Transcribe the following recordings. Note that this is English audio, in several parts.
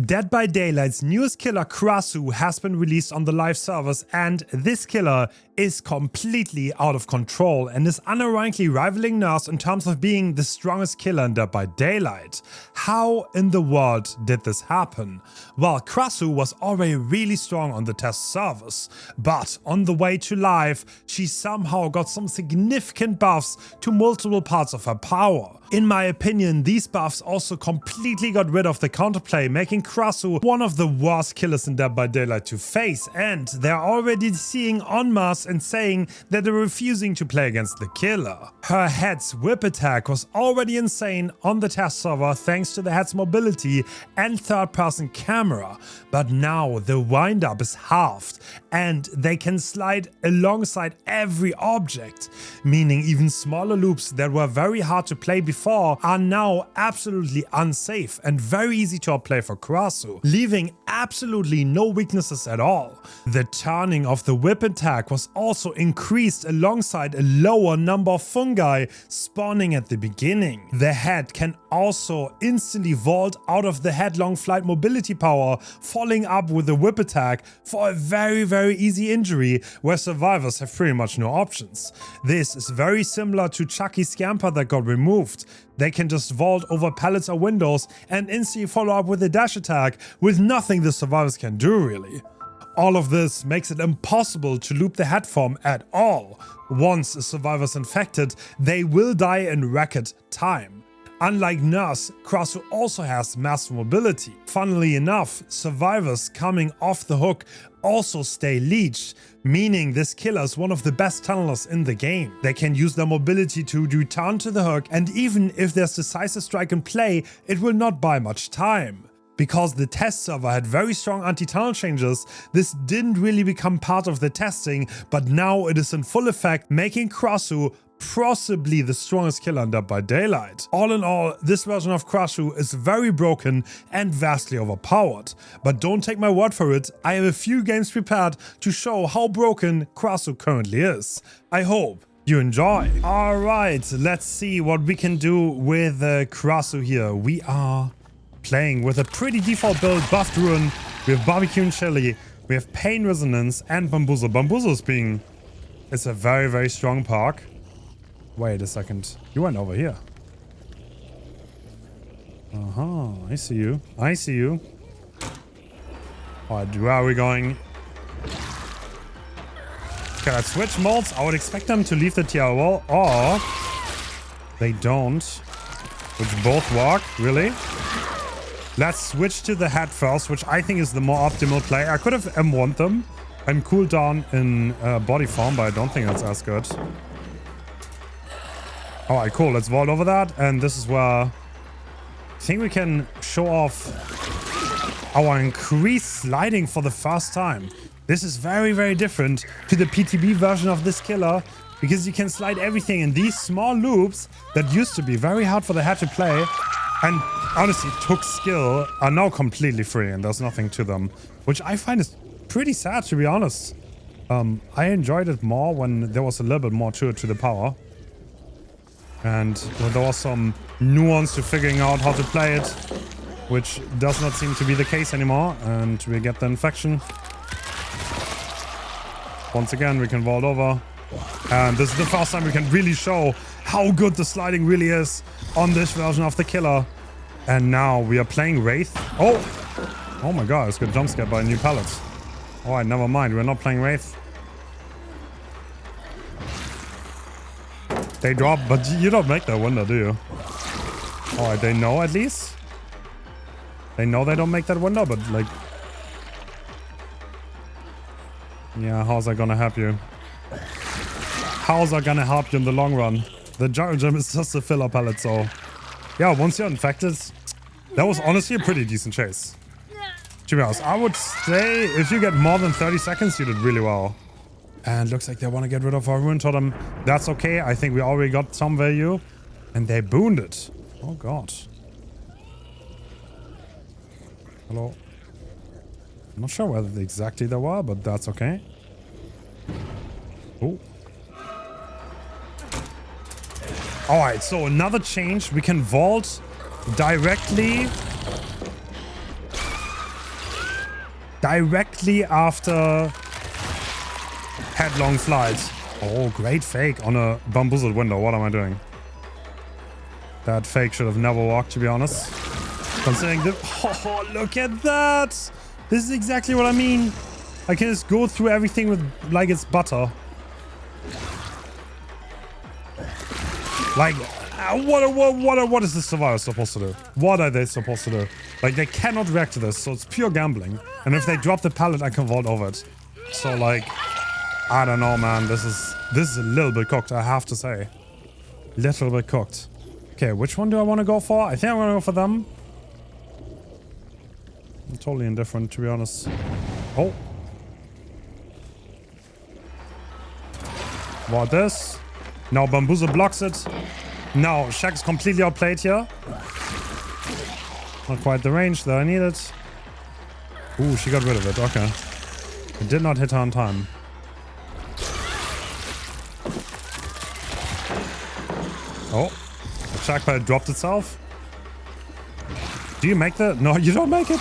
Dead by Daylight's newest killer Krasu has been released on the live servers, and this killer is completely out of control and is unironically rivaling Nurse in terms of being the strongest killer in Dead by Daylight. How in the world did this happen? Well, Krasu was already really strong on the test servers, but on the way to live, she somehow got some significant buffs to multiple parts of her power. In my opinion, these buffs also completely got rid of the counterplay, making Krasu one of the worst killers in Dead by Daylight to face, and they're already seeing en masse and saying that they're refusing to play against the killer. Her head's whip attack was already insane on the test server thanks to the head's mobility and third-person camera, but now the wind-up is halved and they can slide alongside every object, meaning even smaller loops that were very hard to play before are now absolutely unsafe and very easy to outplay for Krasu, leaving absolutely no weaknesses at all. The turning of the whip attack was also increased alongside a lower number of fungi spawning at the beginning. The head can also instantly vault out of the headlong flight mobility power, following up with a whip attack for a very easy injury where survivors have pretty much no options. This is very similar to Chucky's Scamper that got removed. They can just vault over pallets or windows and instantly follow up with a dash attack with nothing the survivors can do really. All of this makes it impossible to loop the head form at all. Once a survivor's infected, they will die in record time. Unlike Nurse, Krasu also has massive mobility. Funnily enough, survivors coming off the hook also stay leeched, meaning this killer is one of the best tunnelers in the game. They can use their mobility to return to the hook, and even if there's decisive strike in play, it will not buy much time. Because the test server had very strong anti-tunnel changes, this didn't really become part of the testing, but now it is in full effect, making Krasu possibly the strongest killer in Dead by Daylight. All in all, this version of Krasu is very broken and vastly overpowered. But don't take my word for it, I have a few games prepared to show how broken Krasu currently is. I hope you enjoy. Alright, let's see what we can do with Krasu here. We are playing with a pretty default build, buffed Ruin, we have Barbecue and Chili, we have Pain Resonance and Bamboozle. Bamboozle's being... it's a very strong park. Wait a second. You went over here. I see you. I see you. Alright, where are we going? Can I switch modes? I would expect them to leave the TR wall, or they don't. Which both work, really? Let's switch to the head first, which I think is the more optimal play. I could have M1'd them and cooled down in body form, but I don't think that's as good. Alright, cool. Let's vault over that. And this is where I think we can show off our increased sliding for the first time. This is very different to the PTB version of this killer, because you can slide everything in these small loops that used to be very hard for the head to play, and honestly took skill, are now completely free and there's nothing to them, which I find is pretty sad, to be honest. I enjoyed it more when there was a little bit more to it, to the power. And there was some nuance to figuring out how to play it, which does not seem to be the case anymore. And we get the infection. Once again, we can vault over. And this is the first time we can really show how good the sliding really is on this version of the killer. And now we are playing Wraith. Oh my god, it's got jump scared by a new pallet. Alright, never mind. We're not playing Wraith. They drop, but you don't make that window, do you? Alright, they know at least. They know they don't make that window, but like... yeah, how's that gonna help you? How's that gonna help you in the long run? The jungle gym is just a filler pallet, so... yeah, once you're infected, that was honestly a pretty decent chase. To be honest, I would say if you get more than 30 seconds, you did really well. And looks like they want to get rid of our Ruin Totem. That's okay. I think we already got some value. And they booned it. Oh god. Hello. I'm not sure whether exactly they were, but that's okay. Oh. Alright, so another change. We can vault directly directly after headlong flight. Oh, great fake on a bamboozled window. What am I doing? That fake should have never walked, to be honest. Considering the... Oh, look at that! This is exactly what I mean. I can just go through everything with like it's butter. Like, what is this survivor supposed to do? What are they supposed to do? Like, they cannot react to this, so it's pure gambling. And if they drop the pallet, I can vault over it. So, like, I don't know, man. This is a little bit cooked, I have to say. Little bit cooked. Okay, which one do I want to go for? I think I'm going to go for them. I'm totally indifferent, to be honest. Oh. What this? Now Bamboozle blocks it. Now Shaq's completely outplayed here. Not quite the range that I needed. Ooh, she got rid of it. Okay. It did not hit her on time. Oh. The Shaq pad dropped itself. Do you make the... No, you don't make it.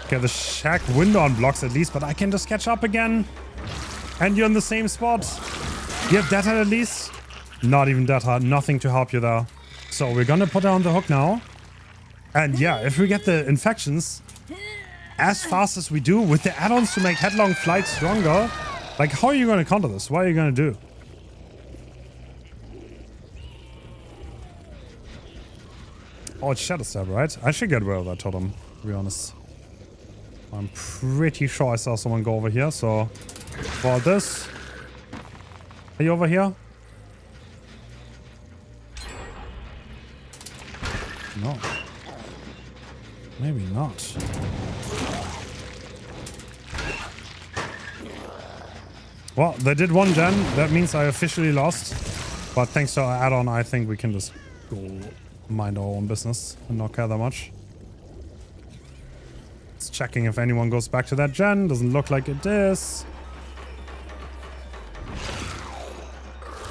Okay, the Shaq window unblocks at least, but I can just catch up again. And you're in the same spot. You have data at least? Not even data. Nothing to help you there. So we're gonna put her on the hook now. And yeah, if we get the infections as fast as we do with the add-ons to make headlong flight stronger, like, how are you gonna counter this? What are you gonna do? Oh, it's Shadow Stab, right? I should get rid of that totem, to be honest. I'm pretty sure I saw someone go over here, so... For this... Are you over here? No. Maybe not. Well, they did one gen. That means I officially lost. But thanks to our add-on, I think we can just go mind our own business and not care that much. It's checking if anyone goes back to that gen. Doesn't look like it is.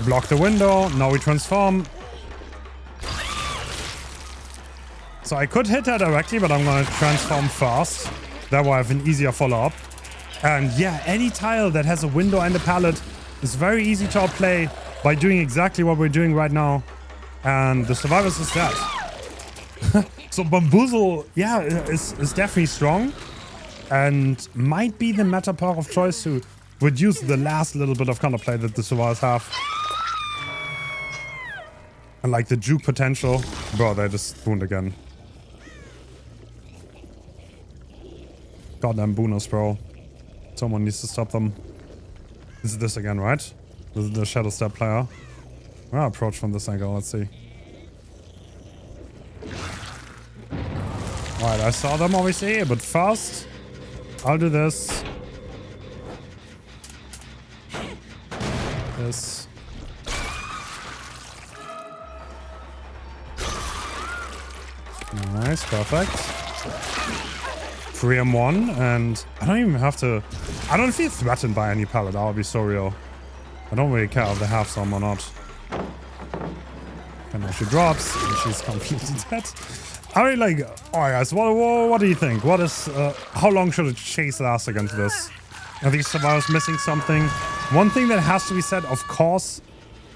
Block the window. Now we transform. So I could hit her directly, but I'm going to transform first. That way I have an easier follow-up. And yeah, any tile that has a window and a pallet is very easy to outplay by doing exactly what we're doing right now. And the survivors is dead. So Bamboozle, yeah, is definitely strong. And might be the meta perk of choice to reduce the last little bit of counterplay that the survivors have. And like the juke potential. Bro, they just spooned again. Goddamn bonus, bro. Someone needs to stop them. Is this again, right? This is the Shadow Step player. I'll approach from this angle, let's see. Alright, I saw them obviously, but first, I'll do this. This. Nice, perfect. 3M1, and I don't even have to... I don't feel threatened by any pallet, I'll be so real. I don't really care if they have some or not. And now she drops, and she's completely dead. I mean, like, alright guys, what do you think? What is, how long should a chase last against this? Are these survivors missing something? One thing that has to be said, of course,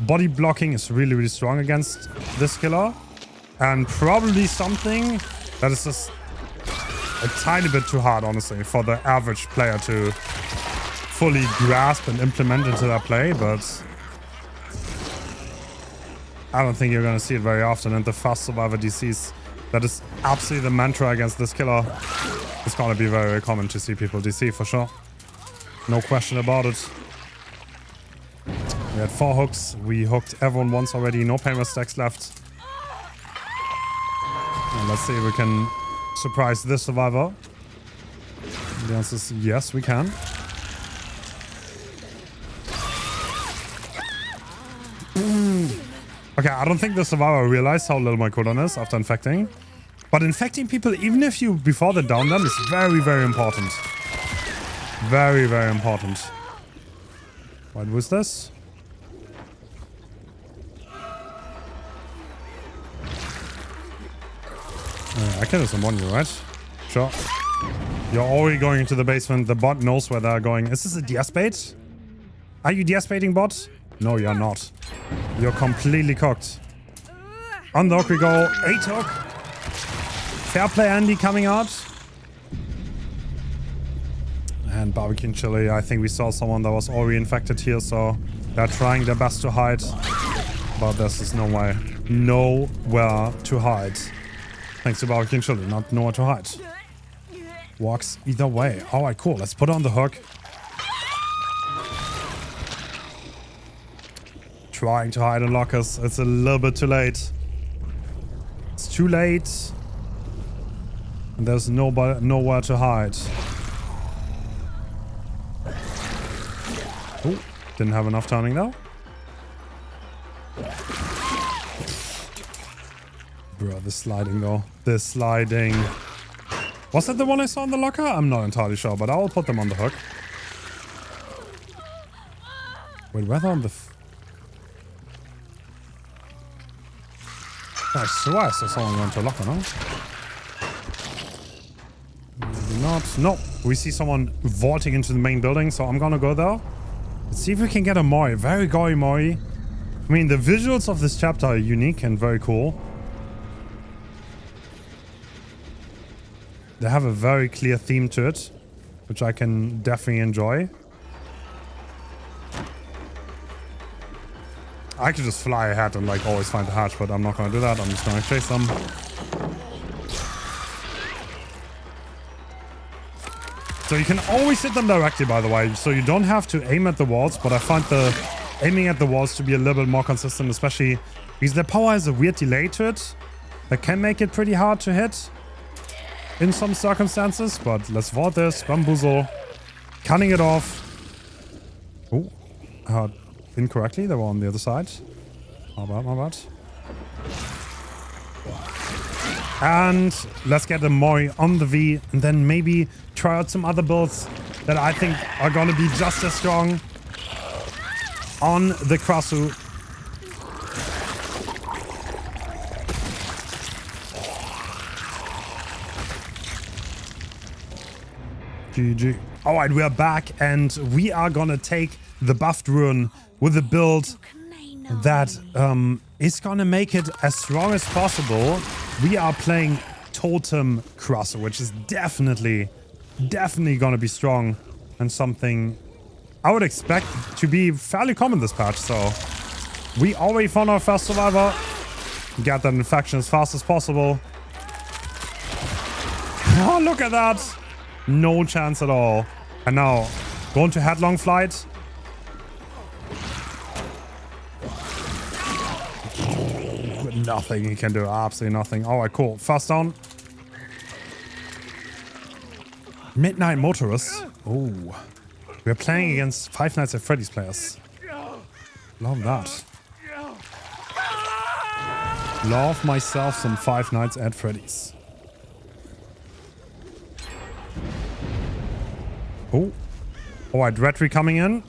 body blocking is really, really strong against this killer. And probably something that is just a tiny bit too hard, honestly, for the average player to fully grasp and implement into their play, but I don't think you're going to see it very often. And the fast survivor DCs, that is absolutely the mantra against this killer. It's going to be very, very common to see people DC for sure. No question about it. We had 4 hooks. We hooked everyone once already. No payment stacks left. And let's see if we can surprise this survivor. The answer is yes, we can. Okay, I don't think the survivor realized how little my cooldown is after infecting. But infecting people, even if you before they down them, is very, very important. Very, very important. What was this? I can just summon you, right? Sure. You're already going into the basement. The bot knows where they're going. Is this a DS bait? Are you DS baiting bot? No, you're not. You're completely cooked. On the hook we go. 8 hook. Fair play Andy coming out. And barbecue and chili. I think we saw someone that was already infected here, so they're trying their best to hide. But this is no way. Nowhere to hide. Thanks to barbecue and chili. Not nowhere to hide. Walks either way. Alright, cool. Let's put on the hook. Trying to hide in lockers. It's a little bit too late. It's too late. And there's nowhere to hide. Oh, didn't have enough turning though. Bro, the sliding though. The sliding. Was that the one I saw in the locker? I'm not entirely sure, but I will put them on the hook. Wait, whether on the... I swear I saw someone go into a locker, no? Maybe not. No, we see someone vaulting into the main building, so I'm gonna go there. Let's see if we can get a Mori. Very gory Mori. I mean, the visuals of this chapter are unique and very cool. They have a very clear theme to it, which I can definitely enjoy. I could just fly ahead and like always find the hatch, but I'm not gonna do that. I'm just gonna chase them. So you can always hit them directly, by the way, so you don't have to aim at the walls, but I find the aiming at the walls to be a little bit more consistent, especially because their power has a weird delay to it that can make it pretty hard to hit in some circumstances. But let's vault this. Bamboozle. Cutting it off. Oh, incorrectly. They were on the other side. My bad, my bad. And let's get the Mori on the V, and then maybe try out some other builds that I think are going to be just as strong on the Krasu. GG. Alright, we are back, and we are going to take the buffed rune with a build that is going to make it as strong as possible. We are playing Totem Krasue, which is definitely going to be strong and something I would expect to be fairly common this patch. So we already found our first survivor. Get that infection as fast as possible. Oh, look at that. No chance at all. And now going to headlong flight. Nothing he can do. Absolutely nothing. Alright, cool. Fast down. Midnight Motorist. Oh. We're playing against Five Nights at Freddy's players. Love that. Love myself some Five Nights at Freddy's. Oh. Alright, Redry coming in.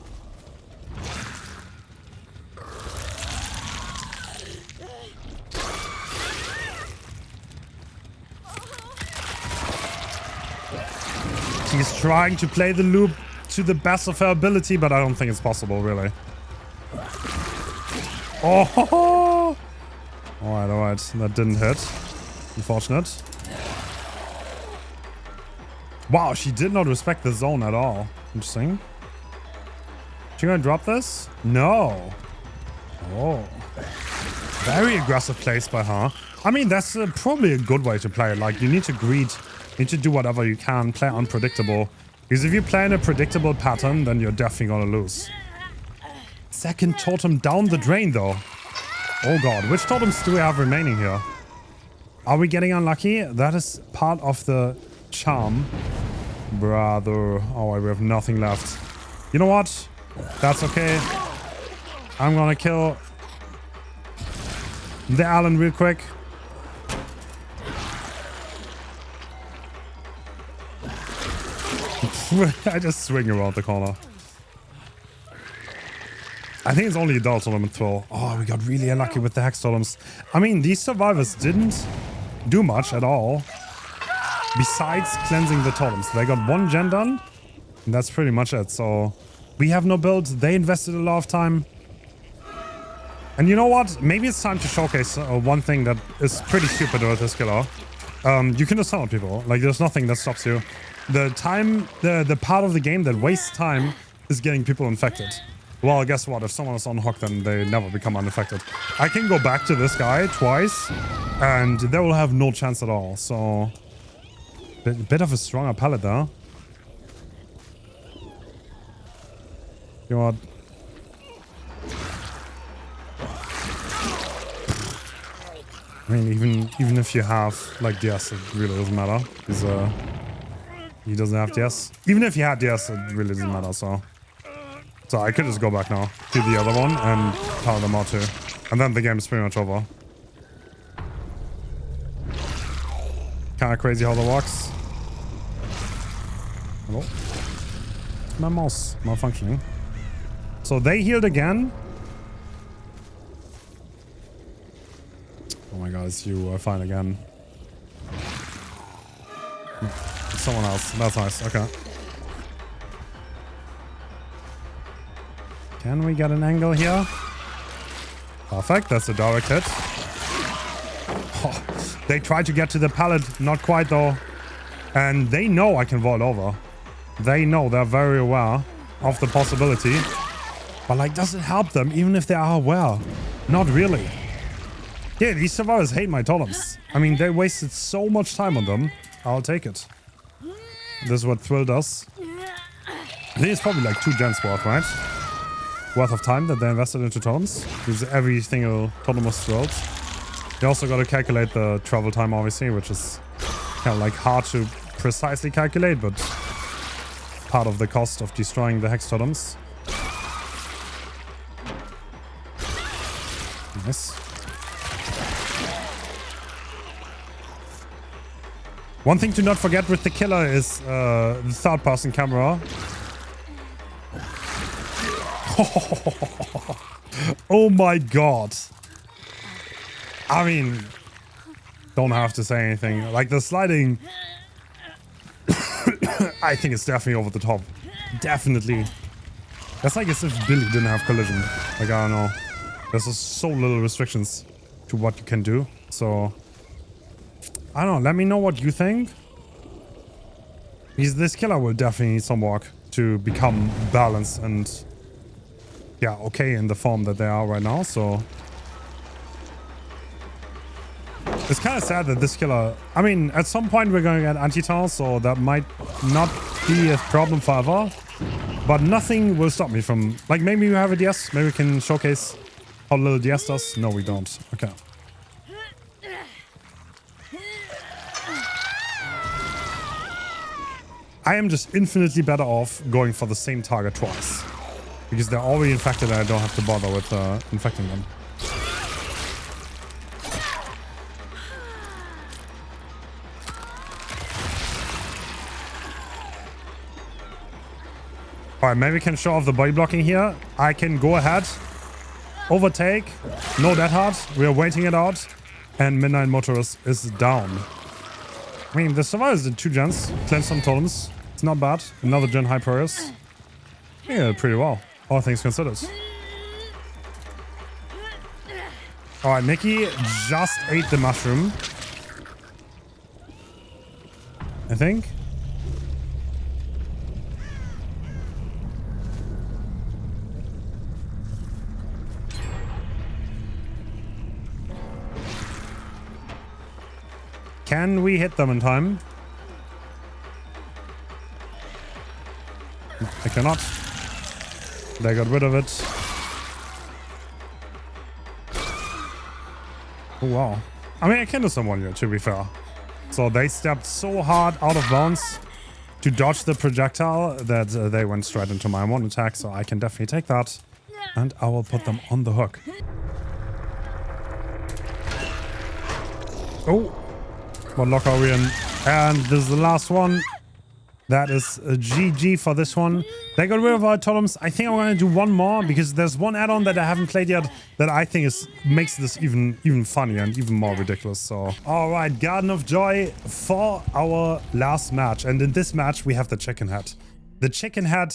She's trying to play the loop to the best of her ability, but I don't think it's possible, really. Oh! Alright, alright. That didn't hit. Unfortunate. Wow, she did not respect the zone at all. Interesting. She gonna drop this? No. Oh. Very aggressive plays by her. I mean, that's probably a good way to play it. Like, you need to greed. You need to do whatever you can. Play unpredictable. Because if you play in a predictable pattern, then you're definitely gonna lose. Second totem down the drain, though. Oh god, which totems do we have remaining here? Are we getting unlucky? That is part of the charm. Brother. Oh, we have nothing left. You know what? That's okay. I'm gonna kill the Allen real quick. I just swing around the corner. I think it's only a Adult Totem throw. Oh, we got really unlucky with the Hex Totems. I mean, these survivors didn't do much at all. Besides cleansing the totems. They got one gen done. And that's pretty much it. So we have no build. They invested a lot of time. And you know what? Maybe it's time to showcase one thing that is pretty stupid with this killer. You can just summon people. Like, there's nothing that stops you. The time, the part of the game that wastes time is getting people infected. Well, guess what? If someone is on hook, then they never become unaffected. I can go back to this guy twice, and they will have no chance at all. So, bit of a stronger palette there. You know what? I mean, even if you have, like, DS, it really doesn't matter. Because, he doesn't have DS. Even if he had DS, it really doesn't matter, so I could just go back now to the other one and power them out too. And then the game is pretty much over. Kinda crazy how that works. Hello? My mouse malfunctioning. So they healed again. Oh my god, it's you. I find again. Someone else. That's nice. Okay. Can we get an angle here? Perfect. That's a direct hit. Oh, they tried to get to the pallet. Not quite though. And they know I can vault over. They know. They're very aware of the possibility. But like, does it help them even if they are aware? Not really. Yeah, these survivors hate my totems. I mean, they wasted so much time on them. I'll take it. This is what Thrill does. I think it's probably like 2 gens worth, right? Worth of time that they invested into totems. Because every single totem was thrilled. You also got to calculate the travel time, obviously, which is kind of like hard to precisely calculate, but part of the cost of destroying the hex totems. Nice. One thing to not forget with the killer is the third-person camera. Oh my god. I mean, don't have to say anything. Like, the sliding, I think it's definitely over the top. Definitely. That's like as if Billy didn't have collision. Like, I don't know. There's just so little restrictions to what you can do. So, I don't know. Let me know what you think. Because this killer will definitely need some work to become balanced and, yeah, okay in the form that they are right now. So, it's kind of sad that this killer... I mean, at some point we're going to get anti-tunnel, so that might not be a problem forever. But nothing will stop me from... Like, maybe we have a DS. Maybe we can showcase how little DS does. No, we don't. Okay. I am just infinitely better off going for the same target twice. Because they're already infected and I don't have to bother with infecting them. Alright, maybe we can show off the body blocking here. I can go ahead, overtake, no dead hard. We are waiting it out. And Midnight Motorist is down. I mean, the survivors did 2 gens, cleanse some totems. It's not bad. Another gen Hyperius. Yeah, pretty well. All things considered. Alright, Nikki just ate the mushroom. I think. Can we hit them in time? I cannot. They got rid of it. Oh, wow. I mean, I can do some one here, to be fair. So they stepped so hard out of bounds to dodge the projectile that they went straight into my one attack. So I can definitely take that. And I will put them on the hook. Oh. What lock are we in? And this is the last one. That is a GG for this one. They got rid of our totems. I think I'm going to do one more because there's one add-on that I haven't played yet that I think makes this even funnier and even more ridiculous. So, all right, Garden of Joy for our last match. And in this match, we have the chicken head. The chicken head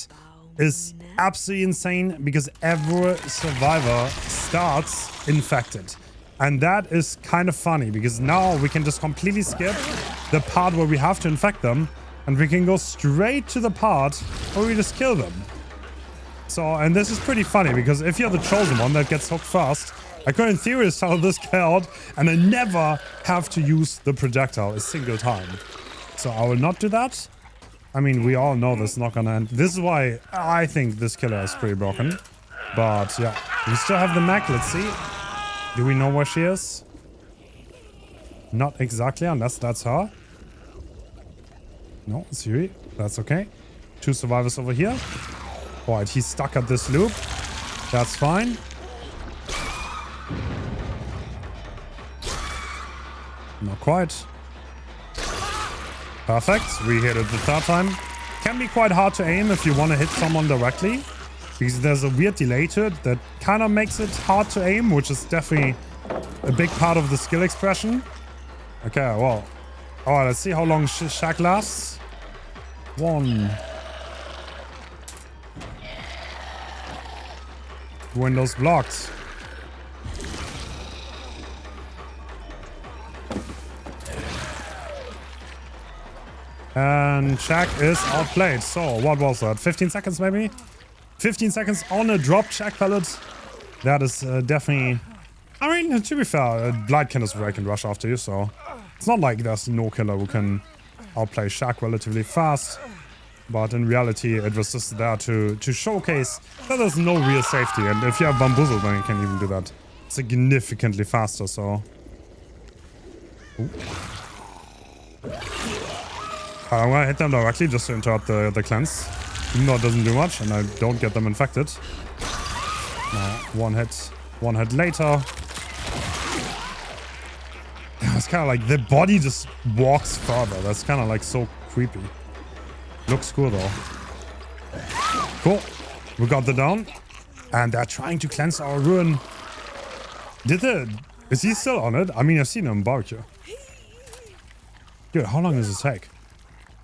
is absolutely insane because every survivor starts infected. And that is kind of funny because now we can just completely skip the part where we have to infect them. And we can go straight to the part where we just kill them. So, and this is pretty funny because if you're the chosen one that gets hooked first, I could in theory sell this guy out and I never have to use the projectile a single time. So I will not do that. I mean, we all know this is not gonna end. This is why I think this killer is pretty broken. But yeah, we still have the mech. Let's see. Do we know where she is? Not exactly, unless that's her. No, Siri, that's okay. 2 survivors over here. Alright, he's stuck at this loop. That's fine. Not quite. Perfect. We hit it the 3rd time. Can be quite hard to aim if you want to hit someone directly, because there's a weird delay to it that kind of makes it hard to aim, which is definitely a big part of the skill expression. Okay, well. Alright, let's see how long Shaq lasts. 1. Windows blocked. And Shaq is outplayed. So, what was that? 15 seconds maybe? 15 seconds on a drop Shaq pellet. That is definitely... I mean, to be fair, Blight can just break and rush after you, so... It's not like there's no killer who can outplay Shaq relatively fast. But in reality, it was just there to showcase that there's no real safety. And if you have Bamboozle, then you can even do that significantly faster, so... Ooh. I'm gonna hit them directly just to interrupt the cleanse. Even though it doesn't do much and I don't get them infected. No, one hit later. It's kind of like the body just walks further. That's kind of like so creepy. Looks cool though. Cool. We got the down. And they're trying to cleanse our ruin. Is he still on it? I mean, I've seen him barbecue. Dude, how long does it take?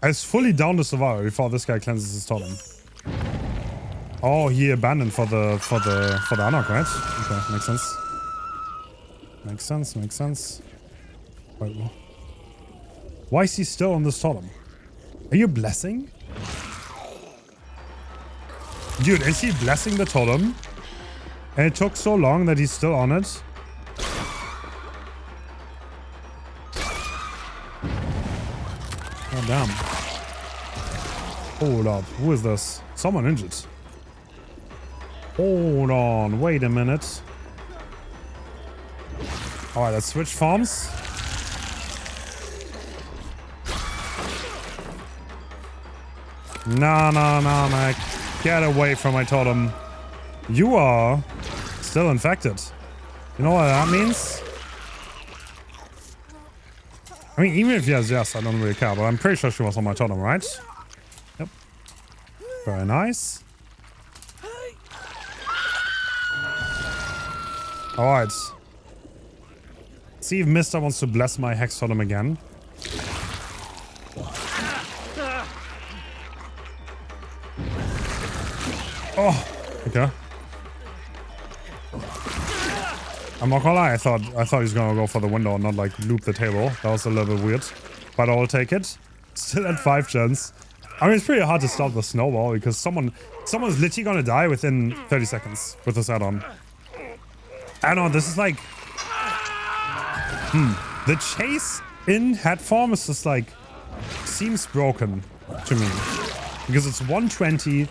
It's fully down the survivor before this guy cleanses his totem. Oh, he abandoned for the unlock, right? Okay, makes sense. Makes sense. Wait, why is he still on this totem? Are you blessing? Dude, is he blessing the totem? And it took so long that he's still on it? Oh, damn. Hold up. Who is this? Someone injured. Hold on. Wait a minute. Alright, let's switch farms. Nah. Get away from my totem. You are still infected. You know what that means? I mean, even if yes, I don't really care, but I'm pretty sure she was on my totem, right? Yep. Very nice. Alright. See if Mister wants to bless my hex totem again. Oh, okay. I'm not gonna lie, I thought he was gonna go for the window and not like loop the table. That was a little bit weird. But I'll take it. Still at 5 gens. I mean, it's pretty hard to stop the snowball because someone's literally gonna die within 30 seconds with this add-on. I don't know, this is like... The chase in head form is just like... Seems broken to me. Because it's 120,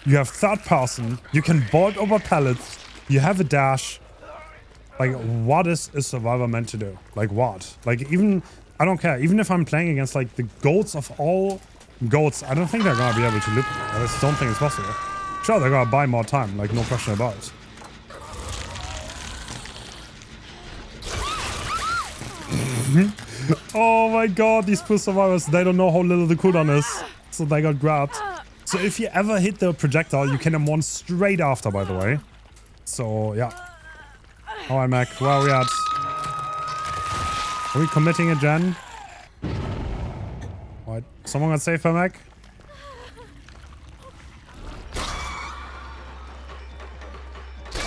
you have 3rd person, you can bolt over pallets, you have a dash. Like, what is a survivor meant to do? Like, what? Like, even... I don't care. Even if I'm playing against, like, the goats of all goats, I don't think they're gonna be able to loop me. I just don't think it's possible. Sure, they're gonna buy more time, like, no question about it. Oh my god, these poor survivors, they don't know how little the cooldown is. so they got grabbed. So if you ever hit the projectile, you can them one straight after, by the way. So, yeah. Alright, Mac, where are we at? Are we committing a gen? Alright, someone got safe for Mac?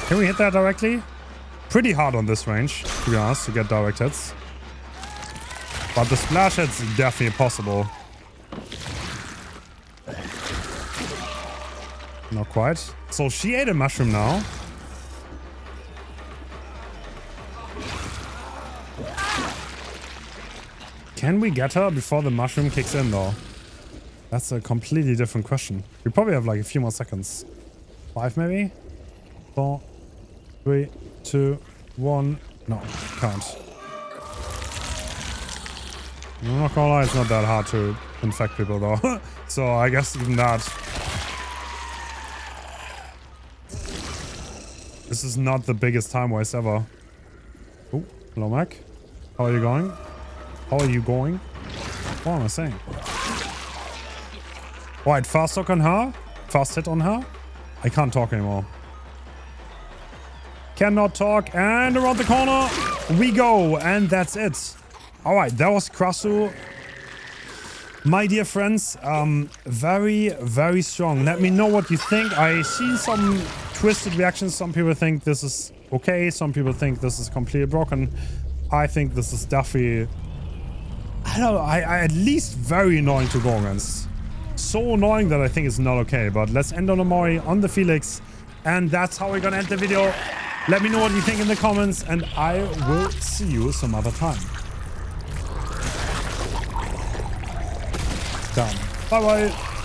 Can we hit that directly? Pretty hard on this range, to be honest, to get direct hits. But the splash hit's definitely possible. Not quite. So she ate a mushroom now. Can we get her before the mushroom kicks in though? That's a completely different question. We probably have like a few more seconds. 5 maybe? 4, 3, 2, 1. No, can't. I'm not gonna lie, it's not that hard to infect people though. So I guess even that. This is not the biggest time waste ever. Oh, hello Mac. How are you going? How are you going? What am I saying? Right, fast hook on her. Fast hit on her. I can't talk anymore. Cannot talk. And around the corner we go. And that's it. Alright, that was Krasu. My dear friends, very, very strong. Let me know what you think. I see some twisted reactions. Some people think this is okay. Some people think this is completely broken. I think this is definitely... I don't know. I at least very annoying to go against. So annoying that I think it's not okay. But let's end on a Mori, on the Felix. And that's how we're gonna end the video. Let me know what you think in the comments. And I will see you some other time. Done. Bye-bye.